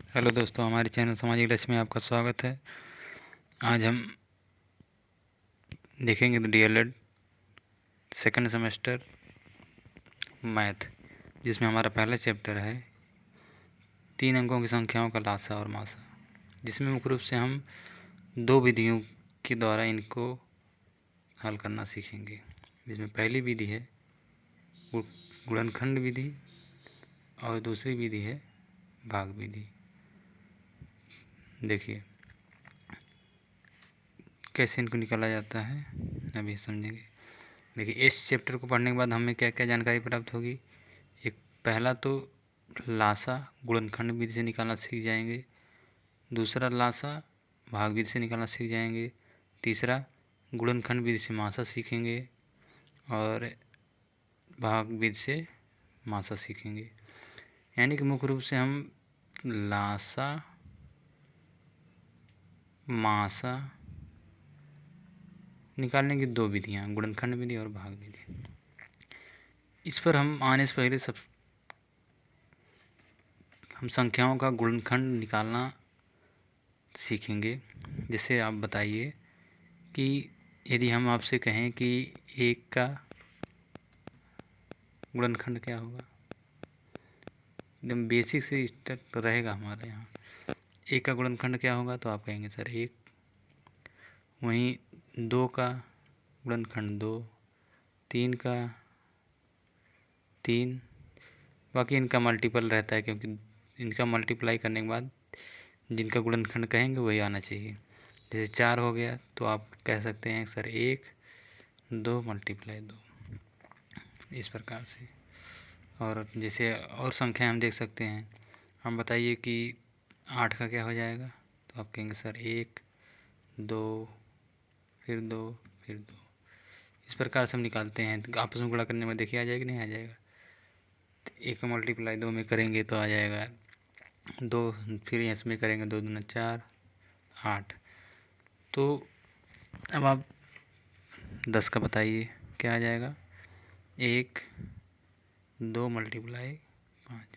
Hello दोस्तों, हमारे channel सामाजिक लक्ष्य में आपका स्वागत है। आज हम देखेंगे डीएलएड सेकंड सेमेस्टर मैथ, जिसमें हमारा पहला चैप्टर है 3 अंकों की संख्याओं का लासा और मासा, जिसमें मुख्य रूप से हम 2 विधियों के द्वारा इनको हल करना सीखेंगे। जिसमें पहली विधि है गुणनखंड विधि और दूसरी विधि है भाग विधि। देखिए कैसे इनको निकाला जाता है, अभी समझेंगे। देखिए, इस चैप्टर को पढ़ने के बाद हमें क्या क्या जानकारी प्राप्त होगी। एक, पहला तो लासा गुणनखंड विधि से निकालना सीख जाएंगे। दूसरा लासा भाग विधि से निकालना सीख जाएंगे। तीसरा गुणनखंड विधि से मासा सीखेंगे और भाग विधि से मासा सीखेंगे। यानी कि मुख्य रूप से हम लासा, मासा निकालने की 2 विधियाँ, गुणनखंड विधि और भाग विधि। इस पर हम आने से पहले हम संख्याओं का गुणनखंड निकालना सीखेंगे। जैसे आप बताइए कि यदि हम आपसे कहें कि 1 का गुणनखंड क्या होगा, एकदम बेसिक से स्टार्ट रहेगा हमारे यहाँ। 1 का गुणनखंड क्या होगा, तो आप कहेंगे सर 1। वहीं 2 का गुणनखंड 2, 3 का 3। बाकी इनका मल्टीपल रहता है, क्योंकि इनका मल्टीप्लाई करने के बाद जिनका गुणनखंड कहेंगे वही आना चाहिए। जैसे 4 हो गया तो आप कह सकते हैं सर 1, 2 × 2, इस प्रकार से। और जैसे और संख्या हम देख सकते हैं, हम बताइए कि 8 का क्या हो जाएगा, तो आप कहेंगे सर 1, 2, फिर 2, फिर 2। इस प्रकार से हम निकालते हैं। तो आपस में गुणा करने में देखिए आ जाएगा, नहीं आ जाएगा। 1 × 2 में करेंगे तो आ जाएगा 2, फिर इसमें करेंगे 2 दूना 4, 8। तो अब आप 10 का बताइए क्या आ जाएगा, 1, 2 × 5।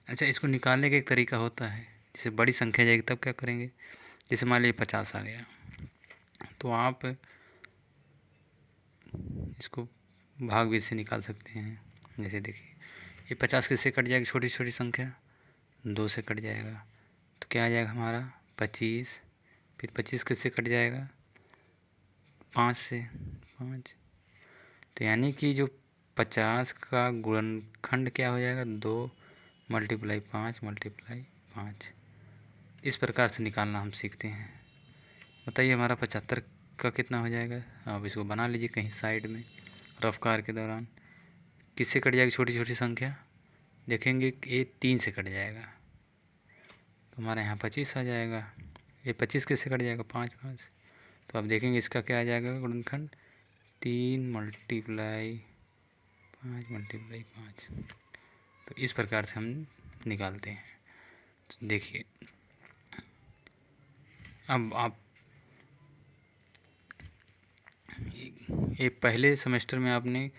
अच्छा, इसको निकालने का एक तरीका होता है। जैसे बड़ी संख्या जाएगी तब क्या करेंगे, जैसे मान लीजिए 50 आ गया, तो आप इसको भाग विधि से निकाल सकते हैं। जैसे देखिए, ये 50 किससे कट जाएगी, छोटी छोटी संख्या 2 से कट जाएगा, तो क्या आ जाएगा हमारा 25। फिर 25 किससे कट जाएगा, 5 से, 5। तो यानी कि जो 50 का गुणनखंड क्या हो जाएगा, 2 × 5 × 5। इस प्रकार से निकालना हम सीखते हैं। बताइए हमारा 75 का कितना हो जाएगा। आप इसको बना लीजिए कहीं साइड में, रफ कार के दौरान। किससे कट जाएगी छोटी छोटी संख्या, देखेंगे कि ये 3 से कट जाएगा, तो हमारे यहाँ 25 आ जाएगा। ये 25 किससे कट जाएगा, 5, 5। तो आप देखेंगे इसका क्या आ जाएगा गुणनखंड, 3 × 5 × 5। तो इस प्रकार से हम निकालते हैं। तो देखिए, अब आप ये पहले सेमेस्टर में आपने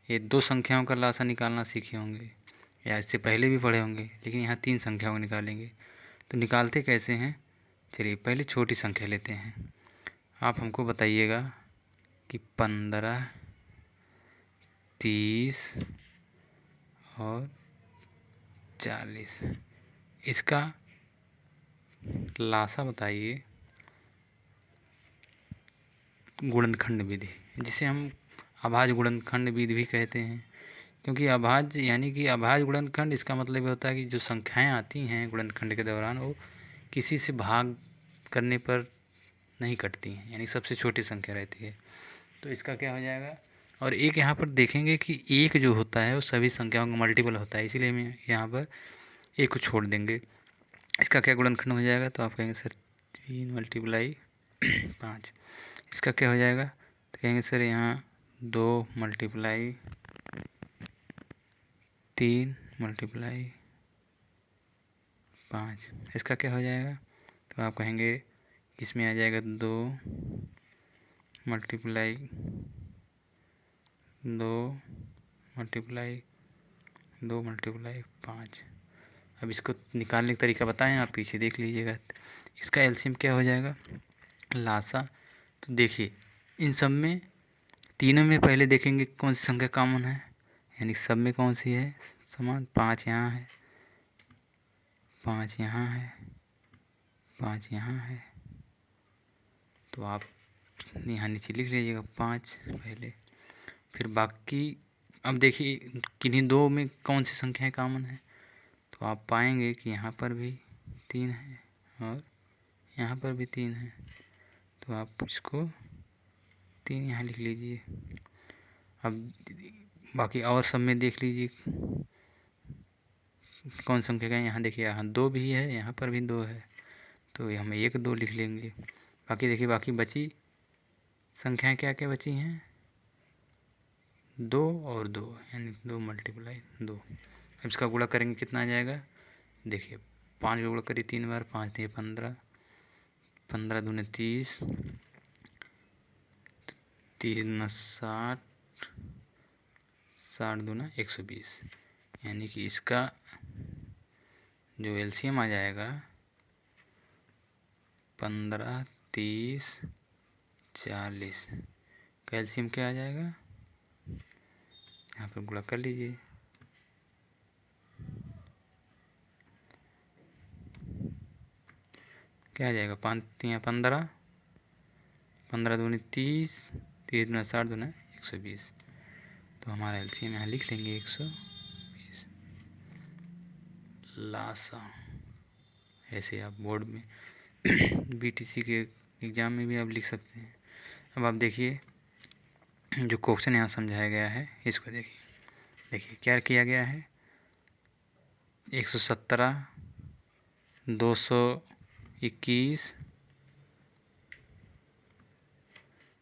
ये 2 संख्याओं का लासा निकालना सीखे होंगे, या इससे पहले भी पढ़े होंगे, लेकिन यहाँ 3 संख्याओं को निकालेंगे। तो निकालते कैसे हैं, चलिए पहले छोटी संख्या लेते हैं। आप हमको बताइएगा कि 15, 30 और 40, इसका लासा बताइए गुणनखंड विधि, जिसे हम अभाज्य गुणनखंड विधि भी कहते हैं। क्योंकि अभाज्य यानी कि अभाज्य गुणनखंड, इसका मतलब ये होता है कि जो संख्याएं आती हैं गुणनखंड के दौरान, वो किसी से भाग करने पर नहीं कटती हैं, यानी सबसे छोटी संख्या रहती है। तो इसका क्या हो जाएगा। और एक यहाँ पर देखेंगे कि एक जो होता है वो सभी संख्याओं का मल्टीपल होता है, इसीलिए हम यहाँ पर एक को छोड़ देंगे। इसका क्या गुणनखंड हो जाएगा, तो आप कहेंगे सर 3 × 5। इसका क्या हो जाएगा, तो कहेंगे सर यहाँ 2 × 3 × 5। इसका क्या हो जाएगा, तो आप कहेंगे इसमें आ जाएगा 2 × 2 × 5। अब इसको निकालने का तरीका बताएं, आप पीछे देख लीजिएगा। इसका एलसीएम क्या हो जाएगा, लासा। तो देखिए इन सब में, तीनों में पहले देखेंगे कौन सी संख्या कॉमन है, यानी सब में कौन सी है समान। 5 यहाँ है, 5 यहाँ है, 5 यहाँ है, तो आप यहाँ नीचे लिख लीजिएगा 5 पहले। फिर बाकी अब देखिए किन्हीं दो में कौन सी संख्याएं कॉमन है, तो आप पाएंगे कि यहाँ पर भी 3 है और यहाँ पर भी 3 है, तो आप इसको 3 यहाँ लिख लीजिए। अब बाकी और सब में देख लीजिए कौन संख्या का, यहाँ देखिए यहाँ 2 भी है, यहाँ पर भी 2 है, तो हम 1 2 लिख लेंगे। बाकी देखिए बाकी बची संख्याएं क्या क्या बची हैं, 2 और 2, यानी 2 मल्टीप्लाई 2। अब इसका गुणा करेंगे कितना आ जाएगा, देखिए 5 का गुणा करिए 3 बार, 5 दिए 15, 15 दूने 30, 3 60, 60 दूना 120, यानी कि इसका जो एलसीएम आ जाएगा 15 30 40, कैल्शियम क्या आ जाएगा, यहाँ पर गुणा कर लीजिए। क्या आ जाएगा, 5 3 15, 15 दूनी 30, 30 दूना 60 दूना 120, तो हमारा एलसीएम यहाँ लिख लेंगे 120। लासा, ऐसे आप बोर्ड में बीटीसी के एग्ज़ाम में भी आप लिख सकते हैं। अब आप देखिए जो क्वेश्चन यहाँ समझाया गया है इसको देखिए क्या किया गया है, 117 221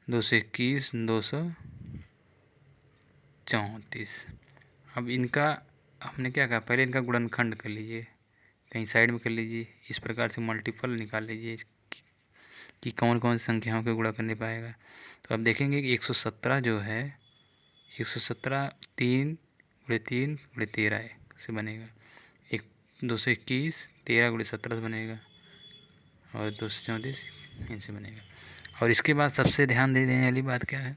221 234। अब इनका हमने क्या कहा, पहले इनका गुणनखंड कर लीजिए, कहीं साइड में कर लीजिए, इस प्रकार से मल्टीपल निकाल लीजिए कि कौन कौन सी संख्याओं के गुणा करने पाएगा। तो अब देखेंगे कि 117 जो है, 117 3 गुणे 3 गुणे 13 से बनेगा, 221 13 गुणे 17 से बनेगा, और 234 इनसे बनेगा। और इसके बाद सबसे ध्यान देने वाली बात क्या है,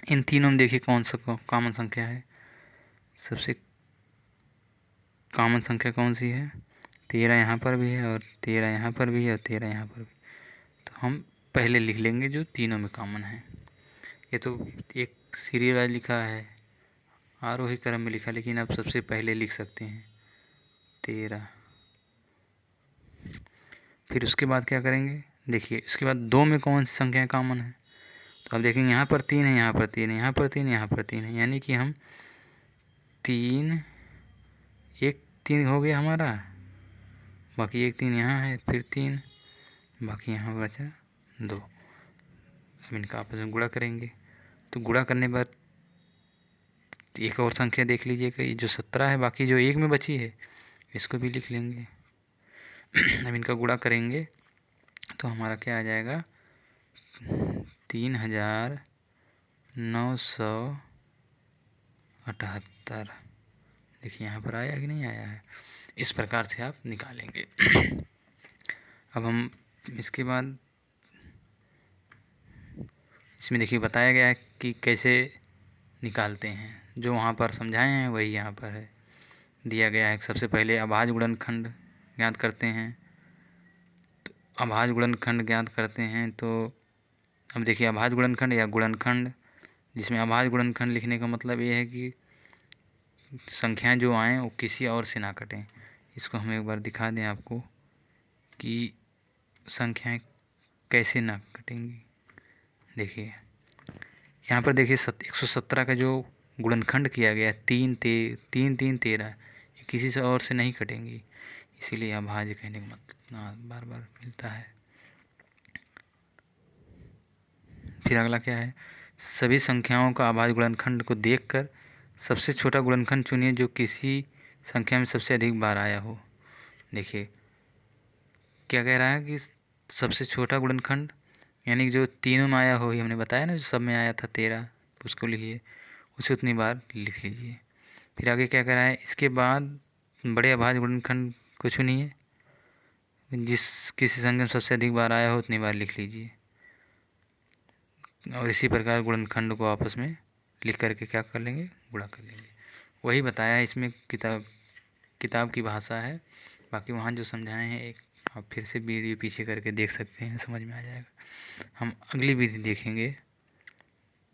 इन तीनों में देखिए कौन सा कॉमन संख्या है, सबसे कॉमन संख्या कौन सी है, 13 यहाँ पर भी है और 13 यहाँ पर भी है और 13 यहाँ पर भी। तो हम पहले लिख लेंगे जो तीनों में कॉमन है। ये तो एक सीरियल वाइज लिखा है, आरोही क्रम में लिखा, लेकिन आप सबसे पहले लिख सकते हैं 13। फिर उसके बाद क्या करेंगे, देखिए इसके बाद 2 में कौन सी संख्या कॉमन है, तो आप देखेंगे यहाँ पर 3 है, यहाँ पर 3 है, यहाँ पर 3 है, यहाँ पर 3 है, यानी कि हम 3 एक 3 हो गया हमारा, बाकी एक 3 यहाँ है, फिर 3, बाकी यहाँ बचा 2। अब इनका आपस में गुणा करेंगे, तो गुणा करने के बाद एक और संख्या देख लीजिएगा, ये जो 17 है, बाकी जो एक में बची है इसको भी लिख लेंगे। अब इनका गुणा करेंगे तो हमारा क्या आ जाएगा, 3978। देखिए यहाँ पर आया कि नहीं आया है, इस प्रकार से आप निकालेंगे। अब हम इसके बाद इसमें देखिए बताया गया है कि कैसे निकालते हैं, जो वहाँ पर समझाए हैं वही यहाँ पर है दिया गया है। सबसे पहले अभाज्य गुणनखंड ज्ञात करते हैं, तो अभाज्य गुणनखंड ज्ञात करते हैं, तो अब देखिए अभाज्य गुणनखंड या गुणनखंड, जिसमें अभाज्य गुणनखंड लिखने का मतलब ये है कि संख्याएं जो आएँ वो किसी और से ना कटें। इसको हम एक बार दिखा दें आपको कि संख्याएं कैसे ना कटेंगी। देखिए यहाँ पर देखिए 117 का जो गुणनखंड किया गया 3 3 13, ये किसी से और से नहीं कटेंगी, इसीलिए अभाज्य कहने का मतलब बार बार मिलता है। फिर अगला क्या है, सभी संख्याओं का अभाज्य गुणनखंड को देखकर सबसे छोटा गुणनखंड चुनिए जो किसी संख्या में सबसे अधिक बार आया हो। देखिए क्या कह रहा है कि सबसे छोटा गुणनखंड यानी कि जो तीनों में आया हो, ये हमने बताया ना, जो सब में आया था 13, तो उसको लिखिए, उसे उतनी बार लिख लीजिए। फिर आगे क्या कह रहा है, इसके बाद बड़े अभाज्य गुणनखंड कुछ नहीं है, जिस किसी संख्या में सबसे अधिक बार आया हो उतनी बार लिख लीजिए। और इसी प्रकार गुणनखंड को आपस में लिख करके क्या कर लेंगे, गुणा कर लेंगे। वही बताया है इसमें, किताब की भाषा है। बाकी वहाँ जो समझाए हैं एक आप फिर से वीडियो पीछे करके देख सकते हैं, समझ में आ जाएगा। हम अगली विधि देखेंगे।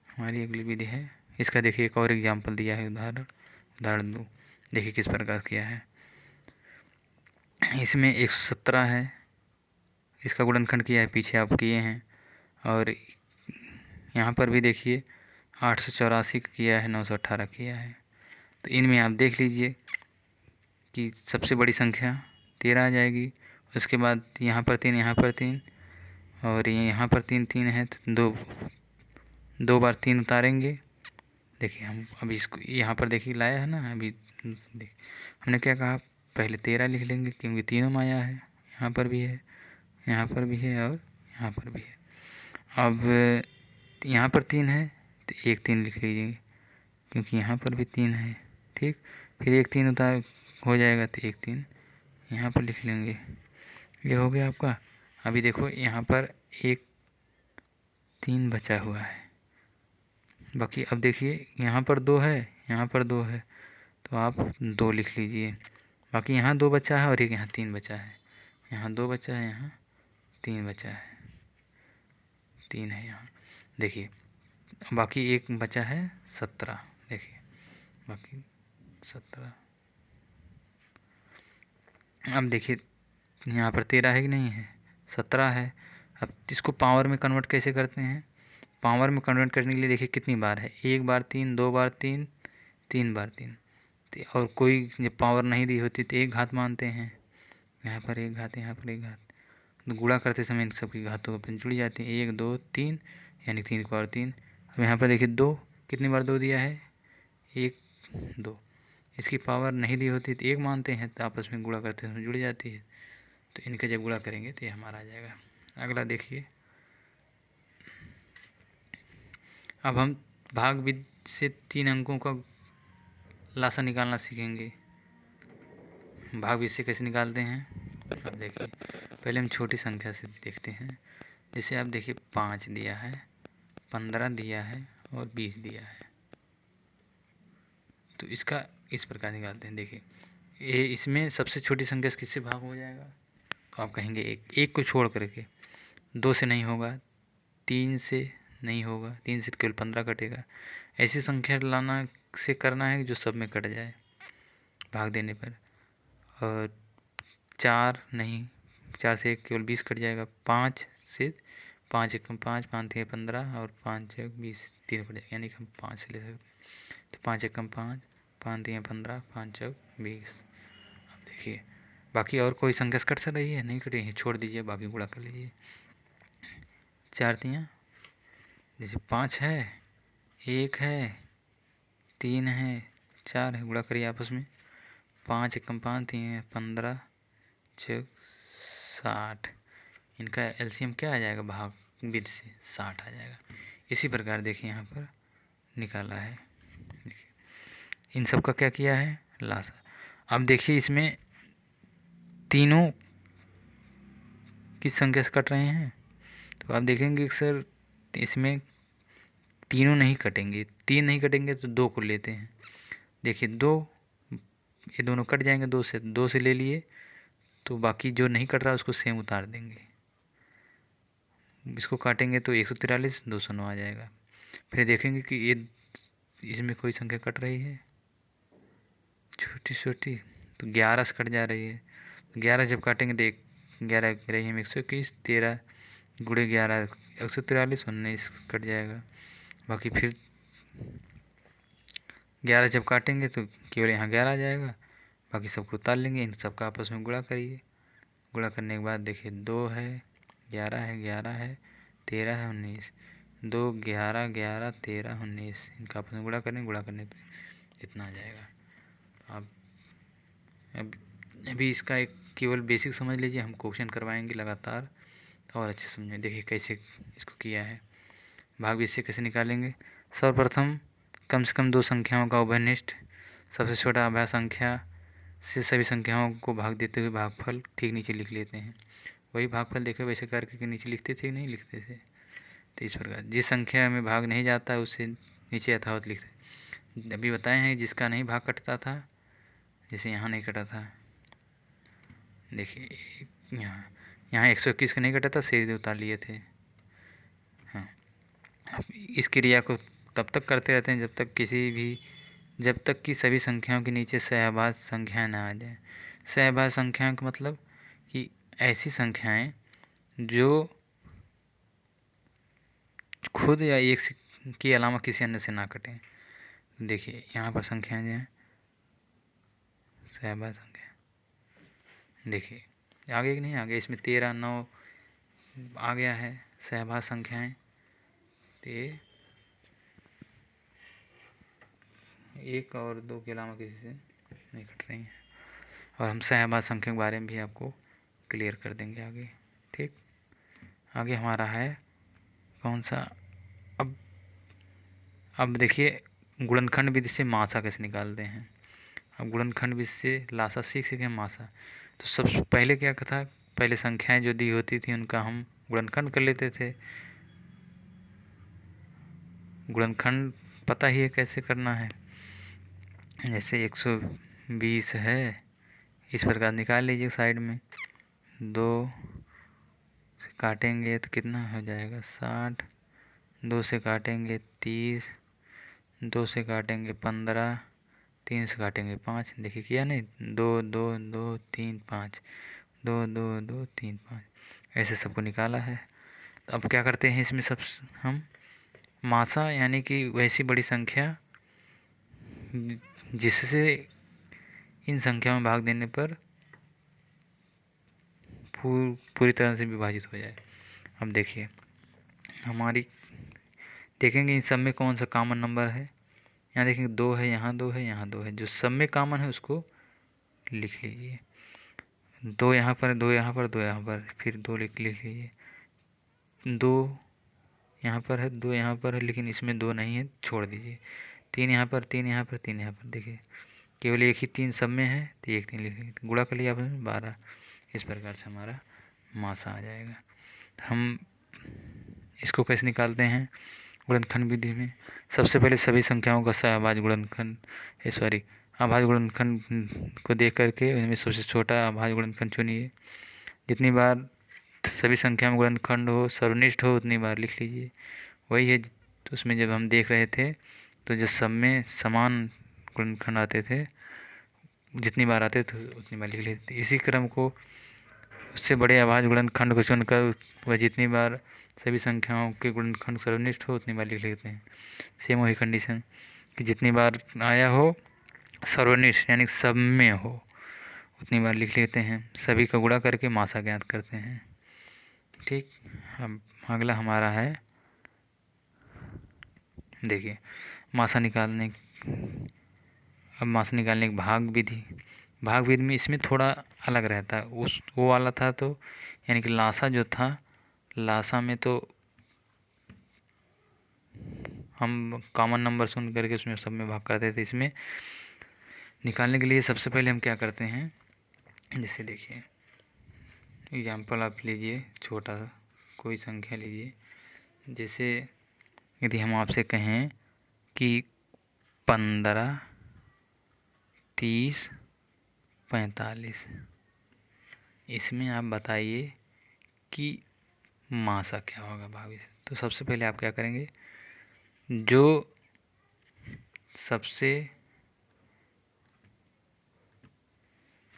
हमारी अगली विधि है, इसका देखिए एक और एग्जाम्पल दिया है, उदाहरण दो। देखिए किस प्रकार किया है। इसमें 117 है, इसका गुणनखंड किया है, पीछे आप किए हैं। और यहाँ पर भी देखिए 884 किया है, 918 किया है। तो इनमें आप देख लीजिए कि सबसे बड़ी संख्या 13 आ जाएगी। उसके बाद यहाँ पर 3, यहाँ पर 3, और यहाँ पर 3 3 है, तो दो बार 3 उतारेंगे। देखिए हम अभी इसको यहाँ पर देखिए लाया है ना, अभी देख हमने क्या कहा, पहले 13 लिख लेंगे क्योंकि तीनों में आया है। यहाँ पर भी है, यहाँ पर भी है, और यहाँ पर भी है। अब यहाँ पर 3 है तो एक 3 लिख लीजिए क्योंकि यहाँ पर भी 3 है। ठीक, फिर एक 3 उतार हो जाएगा तो एक 3 यहाँ पर लिख लेंगे। ये हो गया आपका। अभी देखो यहाँ पर एक 3 बचा हुआ है। बाकी अब देखिए यहाँ पर 2 है, यहाँ पर 2 है, तो आप 2 लिख लीजिए। बाकी यहाँ 2 बचा है और एक यहाँ 3 बचा है। यहाँ 2 बचा है, यहाँ 3 बचा है, 3 है यहाँ। देखिए बाकी एक बचा है 17। देखिए बाकी 17। अब देखिए यहाँ पर 13 है कि नहीं है, 17 है। अब इसको पावर में कन्वर्ट कैसे करते हैं। पावर में कन्वर्ट करने के लिए देखिए कितनी बार है, 1 बार 3, 2 बार 3, 3 बार 3। और कोई जब पावर नहीं दी होती तो एक घात मानते हैं। यहाँ पर एक घात, यहाँ पर एक घात, तो गुणा करते समय इन सबकी घातों अपन जुड़ जाती है। 1 2 3, यानी 3 की पावर 3। अब यहाँ पर देखिए 2, कितनी बार 2 दिया है, 1 2। इसकी पावर नहीं दी होती तो एक मानते हैं, तो आपस में गुणा करते समय जुड़ जाती है। तो इनका जब गुणा करेंगे तो ये हमारा आ जाएगा। अगला देखिए, अब हम भाग विधि से 3 अंकों का लासा निकालना सीखेंगे। भाग विधि से कैसे निकालते हैं, अब देखिए पहले हम छोटी संख्या से देखते हैं। जैसे आप देखिए 5 दिया है, 15 दिया है और 20 दिया है, तो इसका इस प्रकार निकालते हैं। देखिए ये इसमें सबसे छोटी संख्या से किससे भाग हो जाएगा, तो आप कहेंगे एक को छोड़ करके। 2 से नहीं होगा, 3 से नहीं होगा, 3 से केवल 15 कटेगा। ऐसी संख्या लाना से करना है जो सब में कट जाए भाग देने पर। और 4 नहीं, 4 से केवल 20 कट जाएगा। 5 से 5 एक 5, 5 3 15 और 5 एक 20, 3 कट जाएगा, यानी कि हम 5 से ले सकते हैं। तो 5 एक 5, 5 3 15, 5 चौक 20। अब देखिए बाकी और कोई संख्या कट सा रही है, नहीं कटी है, छोड़ दीजिए, बाकी गुणा कर लीजिए। 4 तियाँ, जैसे 5 है, 1 है, 3 है, 4 है, गुणा करिए आपस में। 5 एकम 5, 3 15 चौक 60। इनका एलसीएम क्या आ जाएगा, भाग विधि से 60 आ जाएगा। इसी प्रकार देखिए यहाँ पर निकाला है। देखिए इन सब का क्या किया है, लासा। अब देखिए इसमें तीनों किस संख्या से कट रहे हैं, तो आप देखेंगे कि सर इसमें तीनों नहीं कटेंगे। 3 नहीं कटेंगे तो 2 को लेते हैं। देखिए 2, ये दोनों कट जाएंगे, 2 से ले लिए, तो बाकी जो नहीं कट रहा उसको सेम उतार देंगे। इसको काटेंगे तो 143, 209 आ जाएगा। फिर देखेंगे कि ये इसमें कोई संख्या कट रही है छोटी छोटी, तो 11 से कट जा रही है। 11 जब काटेंगे तो 11 रही है 121, 13 गुणे 11 143, 19 कट जाएगा। बाकी फिर 11 जब काटेंगे तो केवल यहाँ 11 आ जाएगा, बाकी सबको उतार लेंगे। इन सबका आपस में गुणा करिए। गुणा करने के बाद देखिए 2 है, 11 है, 11 है, 13 है, 19, 2 11 11 13 19, इनका आपस में गुणा करेंगे। गुणा करने पर इतना आ जाएगा। आप अभी इसका एक केवल बेसिक समझ लीजिए, हम क्वेश्चन करवाएंगे लगातार और अच्छे समझें। देखिए कैसे इसको किया है। भाग विधि से कैसे निकालेंगे, सर्वप्रथम कम से कम 2 संख्याओं का उभयनिष्ठ, सबसे छोटा अभाज्य संख्या से सभी संख्याओं को भाग देते हुए भागफल ठीक नीचे लिख लेते हैं। वही भागफल देखे वैसे करके नीचे लिखते थे नहीं लिखते थे। तो इस प्रकार जिस संख्या में भाग नहीं जाता उसे नीचे यथावत लिखते। अभी बताए हैं जिसका नहीं भाग कटता था, जैसे यहाँ नहीं कटा था, देखिए यहाँ 121 का नहीं कटा था, सीधे उतार लिए थे। हाँ, इस क्रिया को तब तक करते रहते हैं जब तक कि सभी संख्याओं के नीचे सहभाज्य संख्याएं ना आ जाए। सहभाज्य संख्याओं का मतलब कि ऐसी संख्याएं जो खुद या एक के अलावा किसी अन्य से ना कटें। देखिए यहाँ पर संख्याएं जो हैं सहभाज्य संख्या, देखिए आगे कि नहीं आगे, इसमें 13 9 आ गया है सहभाज्य संख्याएं। तो एक और दो के अलावा किसी से नहीं कट रही हैं। और हम सहभाज्य संख्या के बारे में भी आपको क्लियर कर देंगे आगे। ठीक, आगे हमारा है कौन सा, अब देखिए गुणनखंड विधि से मासा कैसे निकालते हैं। अब गुणनखंड विधि से लासा सीख सकें मासा। तो सबसे पहले क्या था, पहले संख्याएं जो दी होती थी उनका हम गुणनखंड कर लेते थे। गुणनखंड पता ही है कैसे करना है, जैसे 120 है, इस प्रकार निकाल लीजिए साइड में। 2 से काटेंगे तो कितना हो जाएगा 60, 2 से काटेंगे 30, 2 से काटेंगे 15, 3 से काटेंगे 5। देखिए किया नहीं, 2 2 2 3 5, 2 2 2 3 5, ऐसे सबको निकाला है। तो अब क्या करते हैं इसमें सब हम मासा यानी कि वैसी बड़ी संख्या जिससे इन संख्याओं में भाग देने पर पूरी तरह से विभाजित हो जाए। अब देखिए हमारी देखेंगे इन सब में कौन सा कॉमन नंबर है। यहाँ देखेंगे 2 है, यहाँ 2 है, यहाँ 2 है, जो सब में कॉमन है उसको लिख लीजिए। 2 यहाँ पर, 2 यहाँ पर, 2 यहाँ पर, फिर 2 लिख लीजिए। 2 यहाँ पर है, 2 यहाँ पर है, लेकिन इसमें 2 नहीं है, छोड़ दीजिए। 3 यहाँ पर, 3 यहाँ पर, 3 यहाँ पर, देखिए केवल एक ही 3 सब में है तो एक 3 लिख लीजिए, गुणा कर लिया आपने 12। इस प्रकार से हमारा मासा आ जाएगा। हम इसको कैसे निकालते हैं गुणनखंड विधि में। सबसे पहले सभी संख्याओं का सहभाज्य गुणनखंड अभाज्य गुणनखंड को देख करके उनमें सबसे छोटा अभाज्य गुणनखंड चुनिए। जितनी बार सभी संख्या में गुणनखंड हो सर्वनिष्ठ हो उतनी बार लिख लीजिए। वही है तो उसमें जब हम देख रहे थे तो जो सब में समान गुणनखंड आते थे, जितनी बार आते थे उतनी बार लिख लेते थे। इसी क्रम को उससे बड़े अभाज्य गुणनखंड को चुनकर वह जितनी बार सभी संख्याओं के गुणनखंड सर्वनिष्ठ हो उतनी बार लिख लेते हैं। सेम वही कंडीशन कि जितनी बार आया हो सर्वनिष्ठ यानी सब में हो उतनी बार लिख लेते हैं। सभी का गुणा करके मासा ज्ञात करते हैं। ठीक, अब अगला हमारा है, देखिए मासा निकालने की भाग विधि। भाग विधि में इसमें थोड़ा अलग रहता है। उस वो वाला था तो यानी कि लासा जो था, लासा में तो हम कॉमन नंबर सुन करके उसमें सब में भाग करते थे। इसमें निकालने के लिए सबसे पहले हम क्या करते हैं, जैसे देखिए एग्जाम्पल आप लीजिए, छोटा सा कोई संख्या लीजिए। जैसे यदि हम आपसे कहें कि 15 30 45, इसमें आप बताइए कि मासा क्या होगा भावी से। तो सबसे पहले आप क्या करेंगे, जो सबसे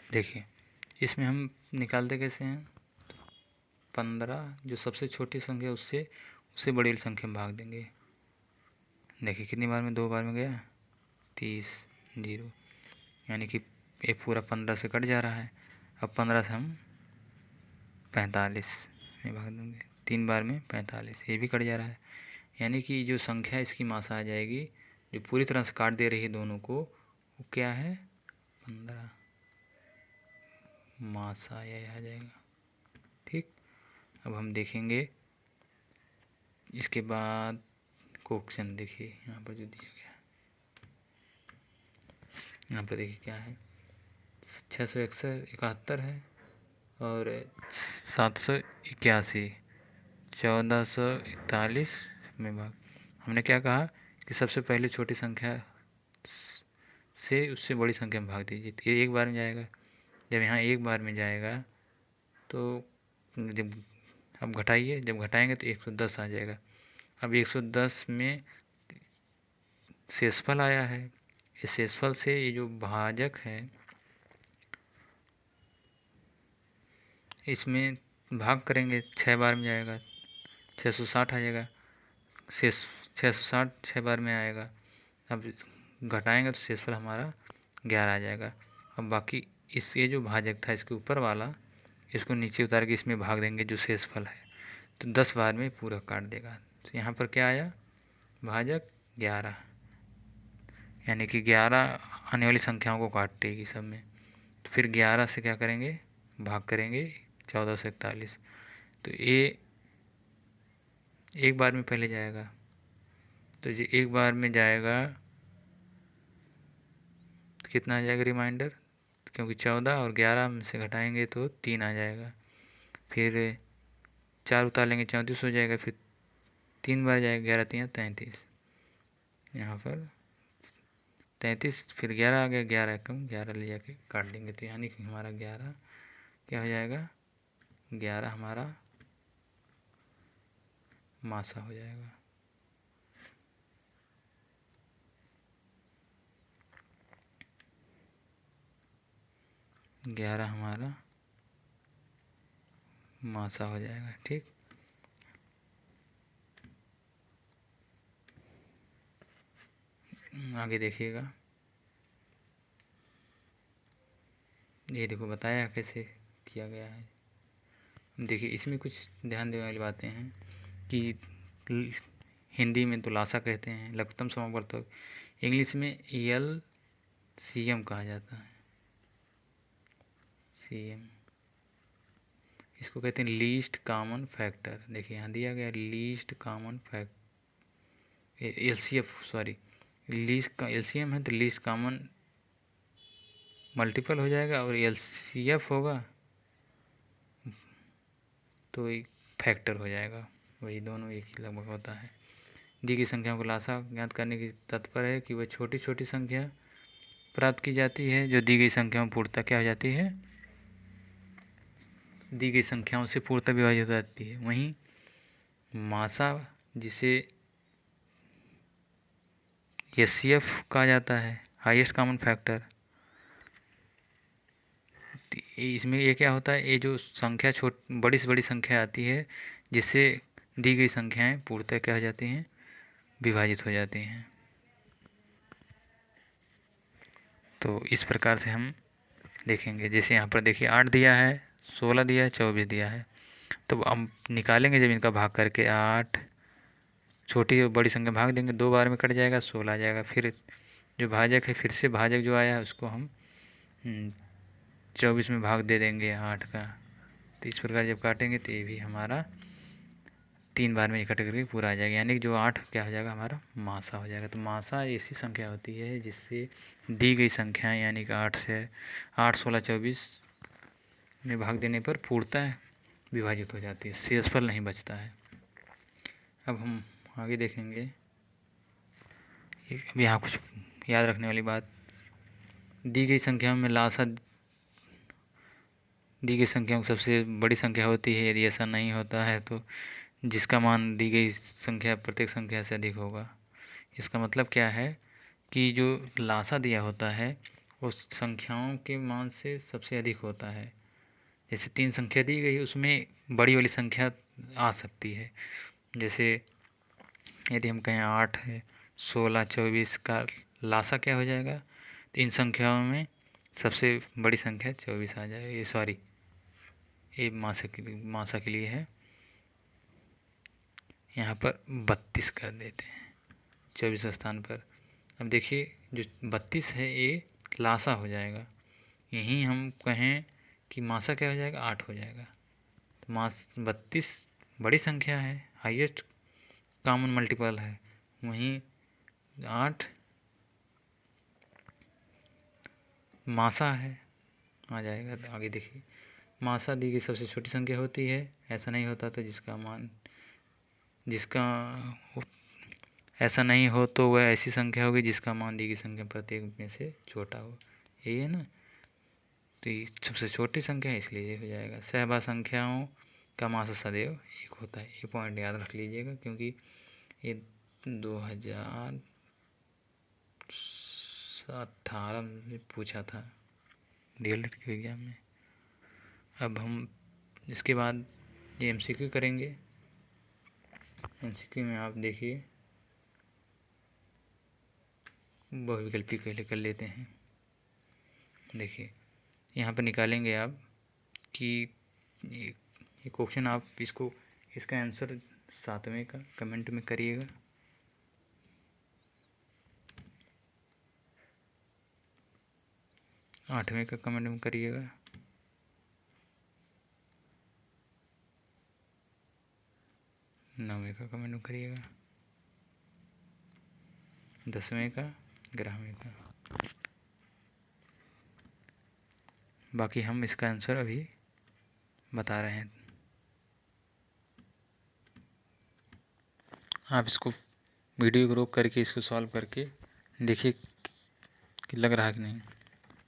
देखिए इसमें हम निकालते कैसे हैं, 15 जो सबसे छोटी संख्या उससे बड़ी संख्या में भाग देंगे। देखिए कितनी बार में, 2 बार में गया 30 0, यानी कि ये पूरा 15 से कट जा रहा है। अब 15 से हम 45 में भाग देंगे, 3 बार में 45, ये भी कट जा रहा है। यानी कि जो संख्या इसकी मासा आ जाएगी जो पूरी तरह से काट दे रही है दोनों को, वो क्या है 15 मासा यह आ जाएगा। ठीक, अब हम देखेंगे इसके बाद क्वेश्चन। देखिए यहाँ पर जो दिया गया है, यहाँ पर देखिए क्या है, 671 है, और 781, 1441 में भाग। हमने क्या कहा कि सबसे पहले छोटी संख्या से उससे बड़ी संख्या में भाग दीजिए, तो ये एक बार में जाएगा। जब यहाँ एक बार में जाएगा तो जब अब घटाइए, जब घटाएंगे तो 110 आ जाएगा। अब 110 में शेषफल आया है, इस शेषफल से ये जो भाजक है इसमें भाग करेंगे, 6 बार में जाएगा, 660 आ जाएगा। शेष 660 6 बार में आएगा। अब घटाएंगे तो शेषफल हमारा 11 आ जाएगा। अब बाकी इस ये जो भाजक था इसके ऊपर वाला, इसको नीचे उतार के इसमें भाग देंगे जो शेषफल है, तो 10 बार में पूरा काट देगा। तो यहाँ पर क्या आया, भाजक 11, यानी कि 11 आने वाली संख्याओं को काटेगी सब में। तो फिर 11 से क्या करेंगे, भाग करेंगे 1441, तो ये एक बार में पहले जाएगा। तो ये एक बार में जाएगा तो कितना आ जाएगा रिमाइंडर, क्योंकि 14 और 11 में से घटाएंगे तो 3 आ जाएगा। फिर 4 उतार लेंगे, 34 हो जाएगा। फिर 3 बार जाएगा, 11 3 33, यहाँ पर 33, फिर 11 आ गया, 11 कम 11 ले जाके काट देंगे, तो यानी कि हमारा 11 क्या हो जाएगा, 11 हमारा मासा हो जाएगा। ग्यारह हमारा मासा हो जाएगा। ठीक, आगे देखिएगा, ये देखो बताया कैसे किया गया है। देखिए इसमें कुछ ध्यान देने वाली बातें हैं कि हिंदी में तो लासा कहते हैं, लघुत्तम समावर्तक, इंग्लिश में LCM कहा जाता है, CM, इसको कहते हैं लीस्ट कॉमन फैक्टर। देखिए यहाँ दिया गया least common factor, LCF sorry, least का LCM है तो लीस्ट कॉमन मल्टीपल हो जाएगा, और LCF होगा तो एक फैक्टर हो जाएगा, वही दोनों एक ही लगभग होता है। दी गई संख्याओं को लासा ज्ञात करने की तात्पर्य है कि वह छोटी छोटी संख्या प्राप्त की जाती है जो दी गई संख्याओं में पूर्णतः क्या हो जाती है, दी गई संख्याओं से पूर्णतः विभाजित हो जाती है। वहीं मासा जिसे HCF कहा जाता है, हाईएस्ट कॉमन फैक्टर, इसमें ये क्या होता है, ये जो संख्या बड़ी से बड़ी संख्या आती है जिससे दी गई संख्याएं पूर्णतः क्या हो जाती हैं, विभाजित हो जाती हैं। तो इस प्रकार से हम देखेंगे, जैसे यहाँ पर देखिए 8 दिया है, 16 दिया है, 24 दिया है, तो हम निकालेंगे जब इनका भाग करके 8 छोटी और बड़ी संख्या भाग देंगे, 2 बार में कट जाएगा, 16 आ जाएगा। फिर जो भाजक है, फिर से भाजक जो आया है उसको हम 24 में भाग दे देंगे 8 का। तो इस प्रकार जब काटेंगे तो ये भी हमारा 3 बार में इकट्ठा करके पूरा आ जाएगा, यानी कि जो 8 क्या हो जाएगा, हमारा मासा हो जाएगा। तो मासा ऐसी संख्या होती है जिससे दी गई संख्याएं, यानी कि 8 से 8 16 24 में भाग देने पर पूर्णतः विभाजित हो जाती है, शेषफल नहीं बचता है। अब हम आगे देखेंगे, अब यहाँ कुछ याद रखने वाली बात, दी गई संख्याओं में लासा दी गई संख्याओं की सबसे बड़ी संख्या होती है। यदि ऐसा नहीं होता है तो जिसका मान दी गई संख्या प्रत्येक संख्या से अधिक होगा। इसका मतलब क्या है कि जो लासा दिया होता है उस संख्याओं के मान से सबसे अधिक होता है। जैसे 3 संख्या दी गई, उसमें बड़ी वाली संख्या आ सकती है। जैसे यदि हम कहें 8 है, 16 24 का लासा क्या हो जाएगा, तो इन संख्याओं में सबसे बड़ी संख्या 24 आ जाएगी। ये सॉरी, ये मासा के लिए है, यहाँ पर 32 कर देते हैं 24 स्थान पर। अब देखिए जो 32 है ये लासा हो जाएगा, यहीं हम कहें कि मासा क्या हो जाएगा, 8 हो जाएगा। तो 32 बड़ी संख्या है, हाईएस्ट कॉमन मल्टीपल है, वहीं 8 मासा है, आ जाएगा। तो आगे देखिए, मासा दी गई सबसे छोटी संख्या होती है, ऐसा नहीं होता तो ऐसा नहीं हो तो वह ऐसी संख्या होगी जिसका मान दी गई संख्या प्रत्येक में से छोटा हो। यही है ना, तो ये सबसे छोटी संख्या है इसलिए ये हो जाएगा। सहबा संख्याओं का मासा सदैव एक होता है। ये पॉइंट याद रख लीजिएगा, क्योंकि ये 2018 में पूछा था डीएलएड के एग्जाम में। अब हम इसके बाद ये एमसीक्यू करेंगे। एमसीक्यू में आप देखिए, बहुविकल्पी पहले कर लेते हैं। देखिए यहाँ पर निकालेंगे आप कि ये क्वेश्चन, आप इसका आंसर 7वें का कमेंट में करिएगा। आठवें का कमेंट में करिएगा। 9वें का कमेंट में करिएगा। 10वें का, 11वें का। बाकी हम इसका आंसर अभी बता रहे हैं। आप इसको वीडियो को रोक करके इसको सॉल्व करके देखिए कि लग रहा है कि नहीं।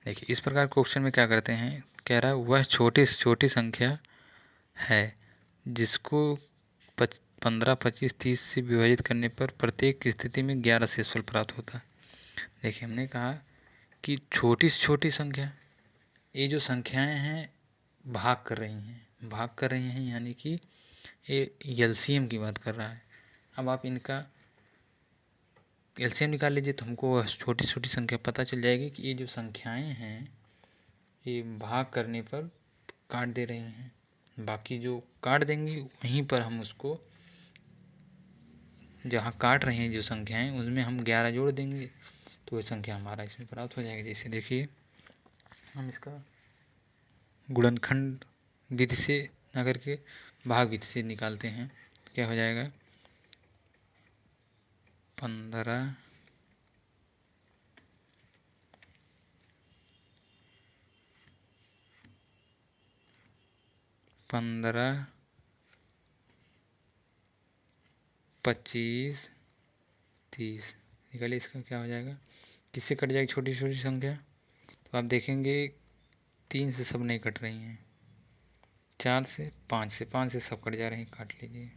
देखिए इस प्रकार क्वेश्चन में क्या करते हैं, कह रहा है वह छोटी से छोटी संख्या है जिसको 15, 25, 30 से विभाजित करने पर प्रत्येक स्थिति में 11 शेषफल प्राप्त होता है। देखिए हमने कहा कि छोटी से छोटी संख्या, ये जो संख्याएं हैं भाग कर रही हैं यानी कि ये एलसीएम की बात कर रहा है। अब आप इनका एलसीएम निकाल लीजिए तो हमको छोटी छोटी संख्या पता चल जाएगी कि ये जो संख्याएं हैं ये भाग करने पर काट दे रही हैं। बाकी जो काट देंगी वहीं पर हम उसको, जहाँ काट रही हैं जो संख्याएं उसमें हम 11 जोड़ देंगे तो वह संख्या हमारा इसमें प्राप्त हो जाएगी। जैसे देखिए हम इसका गुणनखंड विधि से ना करके भाग विधि से निकालते हैं। क्या हो जाएगा, 15 15, 25, 30 निकालिए। इसका क्या हो जाएगा, किससे कट जाएगी छोटी छोटी संख्या, तो आप देखेंगे 3 से सब नहीं कट रही हैं, 4 से, 5 से सब कट जा रही हैं। काट लीजिए,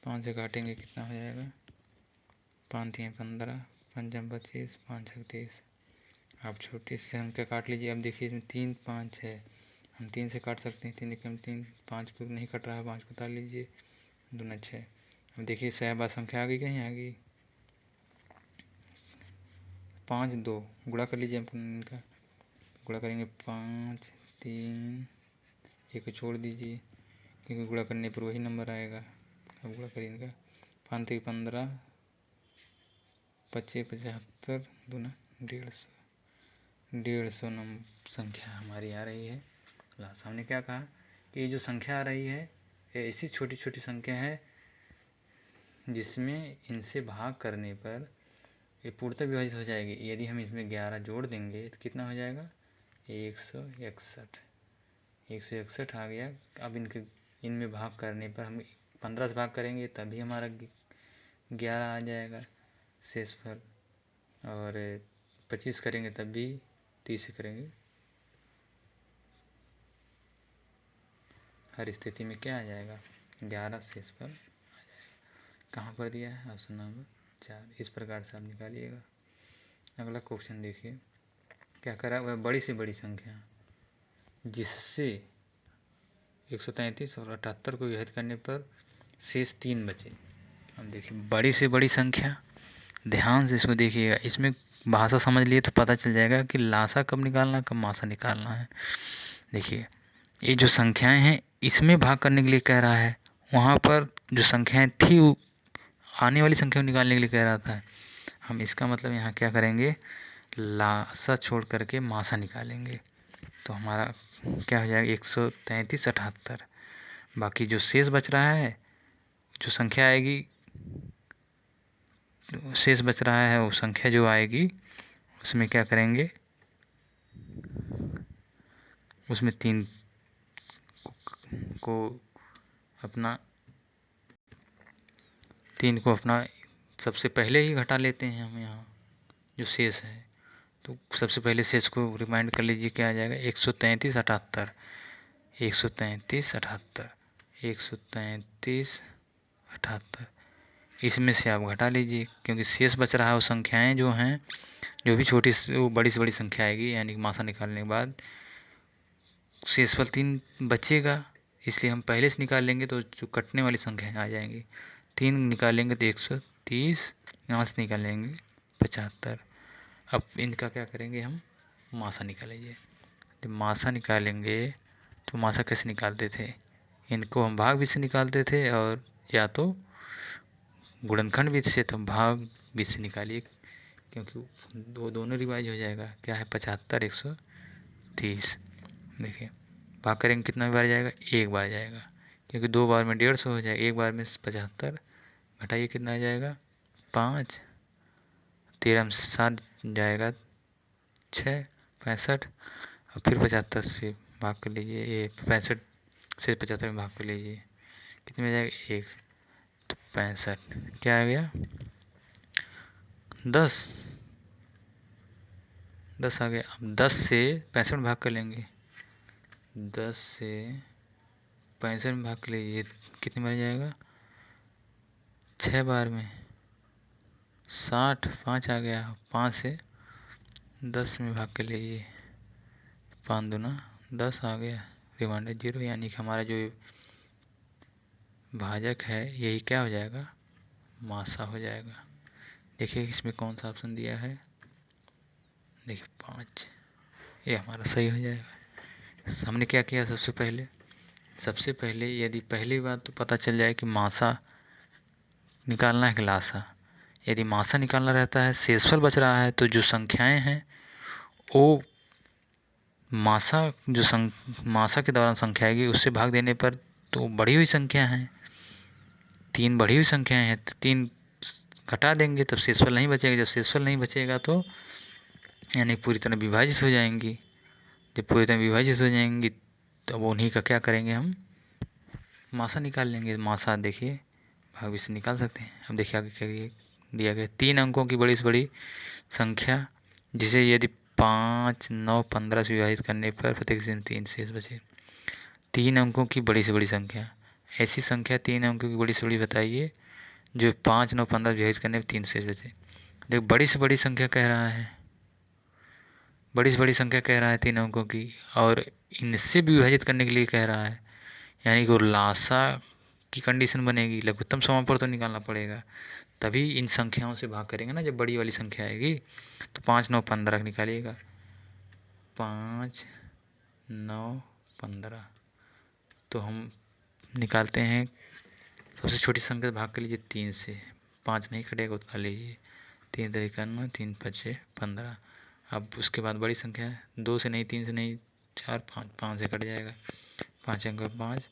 5 से काटेंगे कितना हो जाएगा, 5 3 15, 5 25, 5 30। आप छोटी सी संख्या काट लीजिए। अब देखिए इसमें 3 5 है, हम 3 से काट सकते हैं। 3 देखिए हम 3, 5 को नहीं कट रहा है, 5 को उतार लीजिए, 2 6। अब देखिए सहबा संख्या आ गई, कहीं आ गई, 5 2 गुणा कर लीजिए। हम इनका गुणा करेंगे, 5 3, एक को छोड़ दीजिए क्योंकि गुणा करने पर वही नंबर आएगा। अब गुणा करिए इनका, 5 3 15, 25 75, 2 150, 150 नंबर संख्या हमारी आ रही है। लास्ट हमने क्या कहा कि ये जो संख्या आ रही है ये ऐसी छोटी छोटी संख्या है जिसमें इनसे भाग करने पर ये पूर्णतः विभाजित हो जाएगी। यदि हम इसमें 11 जोड़ देंगे तो कितना हो जाएगा, 161। 161 आ गया। अब इनमें भाग करने पर हम 15 से भाग करेंगे तभी हमारा 11 आ जाएगा शेषफल, और 25 करेंगे तब भी, 30 से करेंगे, हर स्थिति में क्या आ जाएगा, 11 शेषफल आ जाएगा। कहाँ पर दिया है, ऑप्शन नंबर 4। इस प्रकार से आप निकालिएगा। अगला क्वेश्चन देखिए क्या करा, वह बड़ी से बड़ी संख्या जिससे 133 और 78 को विभाजित करने पर शेष 3 बचे। अब देखिए बड़ी से बड़ी संख्या, ध्यान से इसको देखिएगा, इसमें भाषा समझ लिए तो पता चल जाएगा कि लासा कब निकालना कब मासा निकालना है। देखिए ये जो संख्याएं हैं इसमें भाग करने के लिए कह रहा है, वहाँ पर जो संख्याएं थी आने वाली संख्या को निकालने के लिए कह रहा था। हम इसका मतलब यहाँ क्या करेंगे, लासा छोड़ करके मासा निकालेंगे तो हमारा क्या हो जाएगा, 133 78। बाकी जो शेष बच रहा है, जो संख्या आएगी शेष बच रहा है वो संख्या जो आएगी उसमें क्या करेंगे, उसमें 3 को अपना 3 को अपना सबसे पहले ही घटा लेते हैं हम यहाँ जो शेष है। तो सबसे पहले शेष को रिमाइंड कर लीजिए, क्या आ जाएगा 133 78, 133 78, 133 78। इसमें से आप घटा लीजिए क्योंकि शेष बच रहा है वो संख्याएं जो हैं, जो भी छोटी वो बड़ी से बड़ी संख्या आएगी यानी कि मासा निकालने के बाद शेषफल 3 बचेगा, इसलिए हम पहले से निकाल लेंगे तो जो कटने वाली संख्याएं आ जाएंगी। 3 निकालेंगे तो 130, यहाँ से निकालेंगे 75। अब इनका क्या करेंगे, हम मासा निकालेंगे। जब मासा निकालेंगे तो मासा कैसे निकालते थे, इनको हम भाग भी से निकालते थे और या तो गुणनखंड भी से, तो भाग भी से निकालिए क्योंकि दोनों रिवाइज हो जाएगा। क्या है 75 130। देखिए भाग करेंगे कितना बार जाएगा, एक बार जाएगा क्योंकि 2 बार में 150 हो जाएगा, एक बार में 75 घटाइए कितना आ जाएगा 5, 13 में 7 जाएगा 6, 65 और फिर 75 से भाग कर लीजिए, ये 65 से 75 में भाग कर लीजिए कितने में जाएगा 1, तो 65 क्या आ गया 10 आ गया। अब 10 से 65 में भाग कर लेंगे, 10 से 65 में भाग कर लीजिए कितने बार जाएगा 6 बार में 60, 5 आ गया। 5 से 10 में भाग कर लीजिए, 5 दूना 10 आ गया, रिमाइंडर 0 यानी कि हमारा जो भाजक है यही क्या हो जाएगा, मासा हो जाएगा। देखिए इसमें कौन सा ऑप्शन दिया है, देखिए 5, ये हमारा सही हो जाएगा। हमने क्या किया, सबसे पहले यदि पहली बात तो पता चल जाए कि मासा निकालना है कि लासा। यदि मासा निकालना रहता है, शेषफल बच रहा है, तो जो संख्याएं हैं वो मासा मासा के दौरान संख्या आएगी उससे भाग देने पर तो बढ़ी हुई संख्या है, 3 बढ़ी हुई संख्याएं हैं तो 3 घटा देंगे तब शेषफल नहीं बचेगा। जब शेषफल नहीं बचेगा तो यानी पूरी तरह विभाजित हो जाएंगी। जब पूरी तरह विभाजित हो जाएंगी तो उन्हीं का क्या करेंगे, हम मासा निकाल लेंगे। मासा देखिए भाग भी से निकाल सकते हैं। अब देखिए आगे क्या दिया गया, 3 अंकों की बड़ी से बड़ी संख्या जिसे यदि 5, 9, 15 से विभाजित करने पर प्रत्येक से 3 शेष बचे। 3 अंकों की बड़ी से बड़ी संख्या, ऐसी संख्या 3 अंकों की बड़ी से बड़ी बताइए जो 5, 9, 15 विभाजित करने पर 3 शेष बचे। देखो बड़ी से बड़ी संख्या कह रहा है, बड़ी से बड़ी संख्या कह रहा है 3 अंकों की, और इनसे भी विभाजित करने के लिए कह रहा है, यानी कि लासा की कंडीशन बनेगी, लघुत्तम समापन तो निकालना पड़ेगा तभी इन संख्याओं से भाग करेंगे ना। जब बड़ी वाली संख्या आएगी तो 5, 9, 15 निकालिएगा, 5, 9, 15। तो हम निकालते हैं, सबसे छोटी संख्या से भाग कर लीजिए 3 से, 5 नहीं कटेगा उतना लीजिए, 3 तरीका 9, 3 5 15। अब उसके बाद बड़ी संख्या है, 2 से नहीं, 3 से नहीं, 4, 5, 5 से कट जाएगा, 5 अंक 5,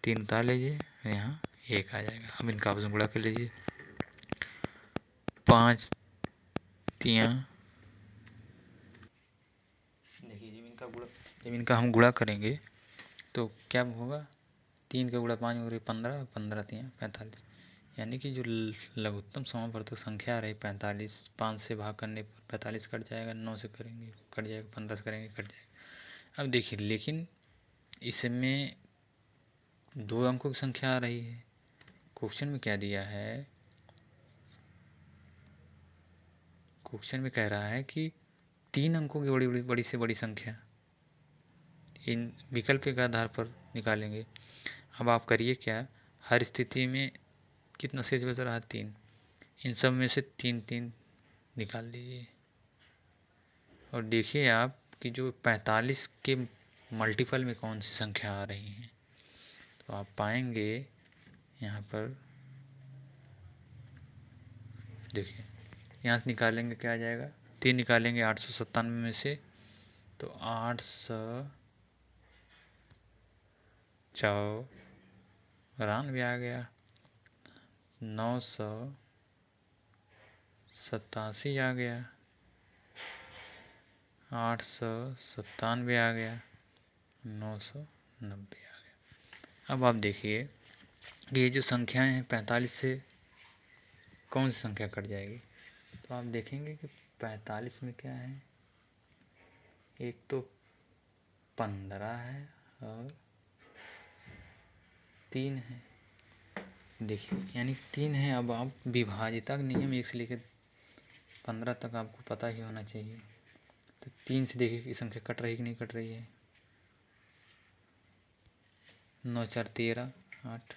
3 उतार लीजिए, यहाँ 1 आ जाएगा। अब इनका आपस में गुणा कर लीजिए, 5 तियाँ, देखिए जब इनका हम गुणा करेंगे तो क्या होगा, 3 का गुणा 5 हो रही 15, 15 तियाँ 45, यानी कि जो लघुत्तम समापवर्तक संख्या आ रही 45, 5 से भाग करने पर 45 कट जाएगा, 9 से करेंगे कट जाएगा, 15 से करेंगे कट जाएगा। अब देखिए लेकिन इसमें 2 अंकों की संख्या आ रही है, क्वेश्चन में क्या दिया है, क्वेश्चन में कह रहा है कि 3 अंकों की बड़ी बड़ी बड़ी से बड़ी संख्या, इन विकल्प के आधार पर निकालेंगे। अब आप करिए क्या, हर स्थिति में कितना शेष बच रहा है 3, इन सब में से 3 3 निकाल दीजिए और देखिए आप कि जो 45 के मल्टीपल में कौन सी संख्या आ रही हैं, तो आप पाएंगे यहाँ पर, देखिए यहाँ से निकालेंगे क्या आ जाएगा, 3 निकालेंगे 897 में से तो 894 आ गया, 900 87 आ गया, 897 आ गया, 990 आ गया। अब आप देखिए कि ये जो संख्याएं हैं 45 से कौन सी संख्या कट जाएगी। तो आप देखेंगे कि 45 में क्या है, एक तो 15 है और 3 है। देखिए यानी 3 है। अब आप विभाजिता का नियम 1 से लेकर 15 तक आपको पता ही होना चाहिए। तो 3 से देखिए कि संख्या कट रही कि नहीं कट रही है। 9 4 13, 8,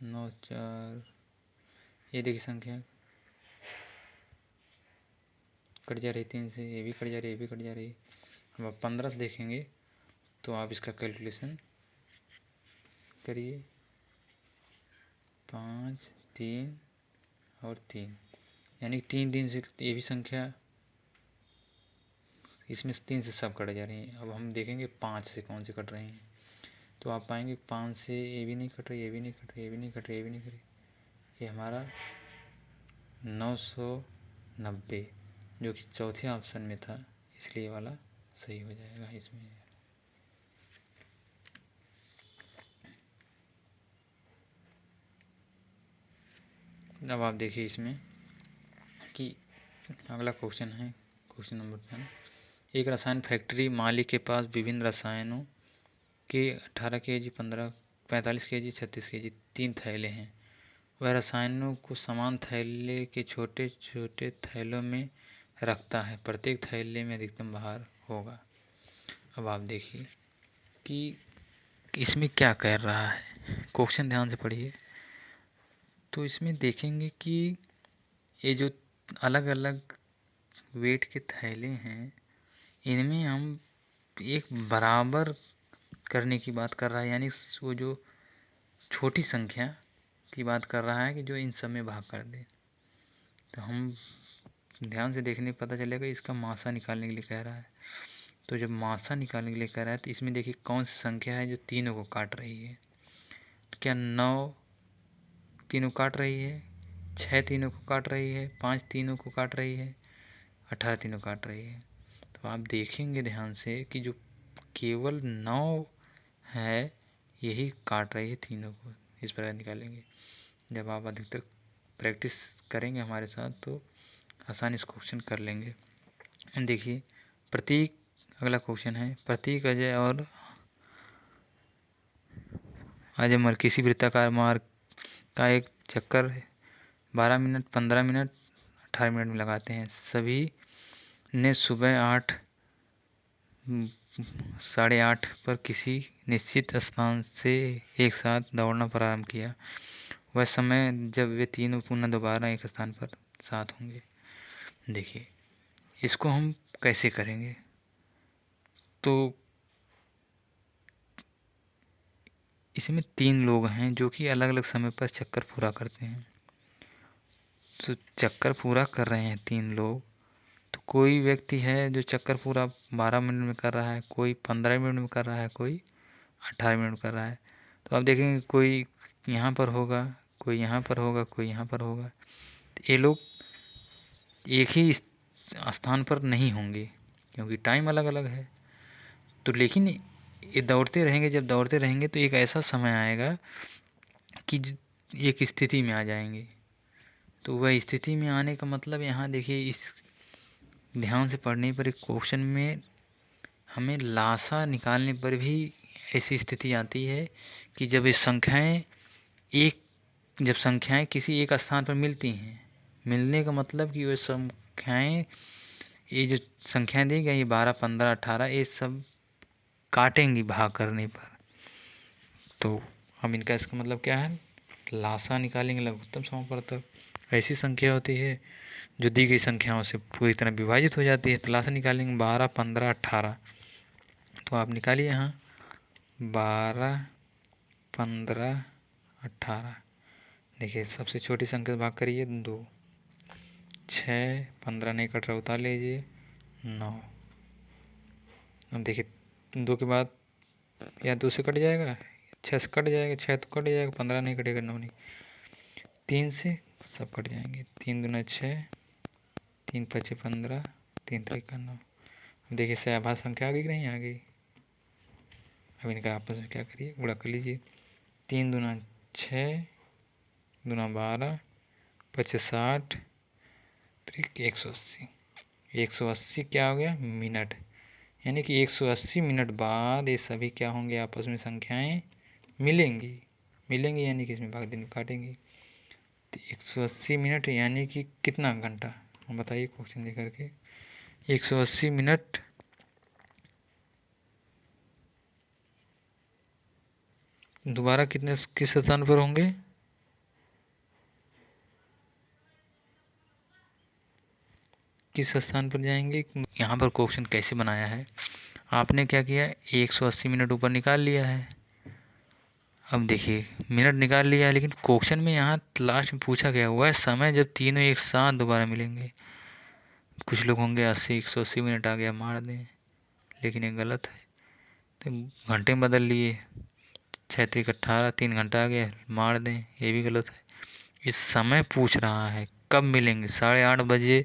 9 4, ये देखिए संख्या कट जा रही 3 से, ये भी कट जा रही है, ये भी कट जा रही है। अब आप 15 से देखेंगे तो आप इसका कैलकुलेशन करिए। 5, 3 और 3, यानी 3 से ये भी संख्या, इसमें से 3 से सब कट जा रही हैं। अब हम देखेंगे 5 से कौन से कट रहे हैं। तो आप पाएंगे 5 से ये भी नहीं कट रही, ये भी नहीं कट रही, ये भी नहीं कट रही, ये भी नहीं कट रही। ये हमारा 990 जो कि चौथे ऑप्शन में था, इसलिए वाला सही हो जाएगा इसमें। अब आप देखिए इसमें कि अगला क्वेश्चन है, क्वेश्चन नंबर 10। एक रसायन फैक्ट्री मालिक के पास विभिन्न रसायनों के 18 kg, 45 kg, 36 kg 3 थैले हैं। वह रसायनों को समान थैले के छोटे छोटे थैलों में रखता है। प्रत्येक थैले में अधिकतम भार होगा। अब आप देखिए कि इसमें क्या कह रहा है, क्वेश्चन ध्यान से पढ़िए। तो इसमें देखेंगे कि ये जो अलग अलग वेट के थैले हैं, इनमें हम एक बराबर करने की बात कर रहा है, यानी वो जो छोटी संख्या की बात कर रहा है कि जो इन सब में भाग कर दे। तो हम ध्यान से देखने पता चलेगा इसका मासा निकालने के लिए कह रहा है। तो जब मासा निकालने के लिए कह रहा है तो इसमें देखिए कौन सी संख्या है जो तीनों को काट रही है। तो क्या 9 तीनों काट रही है, 6 तीनों को काट रही है, 5 तीनों को काट रही है, 18 तीनों काट रही है। तो आप देखेंगे ध्यान से कि जो केवल 9 है यही काट रही है तीनों को। इस प्रकार निकालेंगे। जब आप अधिकतर प्रैक्टिस करेंगे हमारे साथ तो आसानी से क्वेश्चन कर लेंगे। देखिए प्रतीक, अगला क्वेश्चन है, प्रतीक अजय और अजयमल किसी वृत्ताकार मार्ग का एक चक्कर 12 मिनट, 15 मिनट, 18 मिनट में लगाते हैं। सभी ने सुबह 8, 8:30 पर किसी निश्चित स्थान से एक साथ दौड़ना प्रारंभ किया। वह समय जब वे तीनों पुनः दोबारा एक स्थान पर साथ होंगे। देखिए इसको हम कैसे करेंगे। तो इसमें 3 लोग हैं जो कि अलग अलग समय पर चक्कर पूरा करते हैं। तो चक्कर पूरा कर रहे हैं 3 लोग। तो कोई व्यक्ति है जो चक्कर पूरा 12 मिनट में कर रहा है, कोई 15 मिनट में कर रहा है, कोई 18 मिनट में कर रहा है। तो आप देखेंगे कोई यहाँ पर होगा, कोई यहाँ पर होगा, कोई यहाँ पर होगा। तो ये लोग एक ही स्थान पर नहीं होंगे क्योंकि टाइम अलग अलग है। तो लेकिन ये दौड़ते रहेंगे, जब दौड़ते रहेंगे तो एक ऐसा समय आएगा कि एक स्थिति में आ जाएंगे। तो वह स्थिति में आने का मतलब यहाँ देखिए, इस ध्यान से पढ़ने पर एक क्वेश्चन में हमें लासा निकालने पर भी ऐसी स्थिति आती है कि जब ये संख्याएं एक जब संख्याएं किसी एक स्थान पर मिलती हैं, मिलने का मतलब कि वह संख्याएं, ये जो संख्याएं दी गई 12, 15, 18 ये सब काटेंगी भाग करने पर। तो हम इनका इसका मतलब क्या है, लासा निकालेंगे लघुत्तम समापवर्तक। ऐसी संख्या होती है जो दी गई संख्याओं से पूरी तरह विभाजित हो जाती है। तो लासा निकालेंगे 12, 15, 18। तो आप निकालिए यहाँ 12, 15, 18। देखिए सबसे छोटी संख्या से भाग करिए 2, 6, 15 नहीं कट रहा, उतार लीजिए 9। अब देखिए 2 के बाद या 2 से कट जाएगा, 6 से कट जाएगा, 6 तो कट जाएगा, 15 नहीं कटेगा, 9 नहीं। 3 से सब कट जाएंगे। 3 दूना 6, 3 पचे 15, 3 त्रिका 9। देखिए सहभाज्य संख्या आ गई कि नहीं आ गई। अब इनका आपस में क्या करिए, गुणा कर लीजिए। 3 दूना 6, दूना 12, पचे 60, त्रिक 180। 180 क्या हो गया, मिनट। यानी कि 180 मिनट बाद ये सभी क्या होंगे, आपस में संख्याएं मिलेंगी यानी कि इसमें भाग दिन काटेंगे। तो 180 मिनट यानी कि कितना घंटा, हम बताइए क्वेश्चन दे करके। 180 मिनट दोबारा किस स्थान पर होंगे, किस स्थान पर जाएंगे। यहाँ पर क्वेश्चन कैसे बनाया है, आपने क्या किया, 180 मिनट ऊपर निकाल लिया है। अब देखिए मिनट निकाल लिया है, लेकिन क्वेश्चन में यहाँ लास्ट में पूछा गया हुआ है समय जब तीनों एक साथ दोबारा मिलेंगे। कुछ लोग होंगे 180 मिनट आ गया मार दें, लेकिन ये गलत है। तो घंटे में बदल लिए, 6 त्रिक 18, 3 घंटा आ गया मार दें, ये भी गलत है। इस समय पूछ रहा है कब मिलेंगे। 8:30 बजे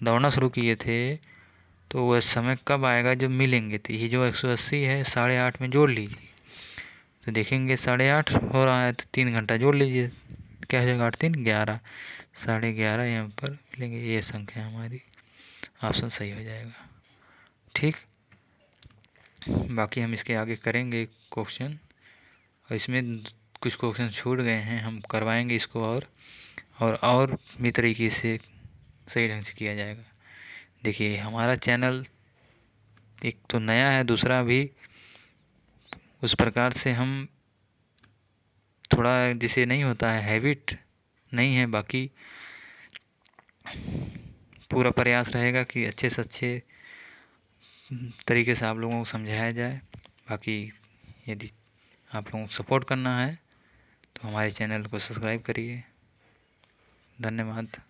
दौड़ना शुरू किए थे, तो वह समय कब आएगा जब मिलेंगे। तो ये जो 180 है 8:30 में जोड़ लीजिए, तो देखेंगे 8:30 हो रहा है, तो 3 घंटा जोड़ लीजिए, क्या हो जाएगा, 8 3 11, 11:30 यहाँ पर मिलेंगे। ये संख्या हमारी ऑप्शन सही हो जाएगा। ठीक, बाकी हम इसके आगे करेंगे क्वेश्चन, और इसमें कुछ क्वेश्चन छूट गए हैं, हम करवाएंगे इसको और भी तरीके से सही ढंग से किया जाएगा। देखिए हमारा चैनल एक तो नया है, दूसरा भी उस प्रकार से हम थोड़ा जिसे नहीं होता है हैबिट नहीं है, बाकी पूरा प्रयास रहेगा कि अच्छे से अच्छे तरीके से आप लोगों को समझाया जाए। बाकी यदि आप लोगों को सपोर्ट करना है तो हमारे चैनल को सब्सक्राइब करिए। धन्यवाद।